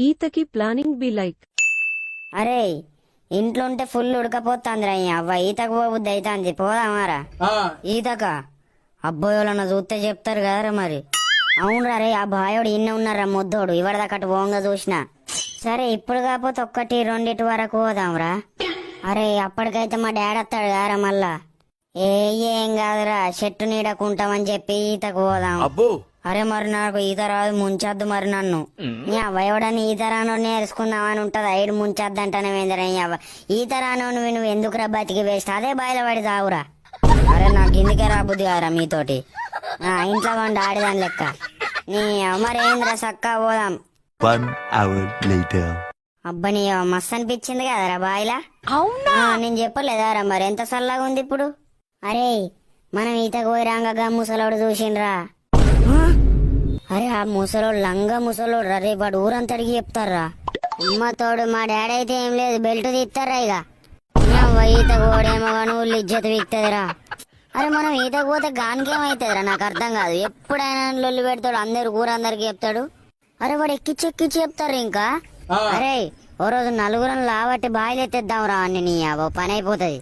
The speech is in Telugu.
ఈతకి ప్లానింగ్ బి లైక్ అరే ఇంట్లో ఉంటే ఫుల్ ఉడకపోతాందిరా అవ్వ ఈతకు పోబుద్ది అయితాంది పోదామారా ఈతక అబ్బాయోళ్ళన్న చూస్తే చెప్తారు కదరా మరి అవునరా రే ఆ బాయోడు ఇన్నే ఉన్నారా ముద్దోడు ఇవడదాకట్టు పోంగా చూసిన సరే ఇప్పుడు కాకపోతే ఒక్కటి రెండిటి వరకు పోదాంరా అరే అప్పటికైతే మా డాడీ వస్తాడు కదరా మళ్ళా ఏం కాదురా చెట్టు నీడకుంటామని చెప్పి ఈతకు పోదాం అరే మరి నాకు ఈత రాదు ముంచొద్దు మరి నన్ను నీ అవ్వయవడని ఈత రానోడు నేర్చుకుందామని ఉంటది ఐడు ముంచొద్దు అంటానేంద్ర ఈత రానోడు నువ్వు ఎందుకురా బతికి వేస్ట్ అదే బాయిలో పడి తావురా అరే నాకు ఇందుకే రాబుద్ది కాదురా మీతోటి ఇంట్లో కొండ ఆడిదాని లెక్క నీ మరేంద్ర సక్కా పోదాం అబ్బా నీ మస్తు అనిపించింది కదరా బాయిలా అవునా నేను చెప్పలేదారా మరి ఎంత చల్లగా ఉంది ఇప్పుడు అరే మనం ఈతకు పోయిరాంగగా ముసలోడు చూసిండ్రా అరే ఆ ముసలోడు లంగా ముసలోడు రే వాడు ఊరంతా అడిగి చెప్తారా అమ్మతోడు మా డాడీ అయితే ఏం లేదు బెల్ట్ తీస్తారా ఇక ఈతకు పోడేమో కానీ ఊళ్ళు ఇజ్జత్ వీక్తదిరా అరే మనం ఈతకు పోతే గానికేమైతుందిరా నాకు అర్థం కాదు ఎప్పుడైనా లొల్లి పెడతాడు అందరు ఊరందరికి చెప్తాడు అరే వాడు ఎక్కిచ్చి ఎక్కిచ్చి చెప్తారు ఇంకా అరే ఓ రోజు నలుగురం లావట్టి బాయిలు ఎత్తేద్దాం రా అన్ని నీ పని అయిపోతుంది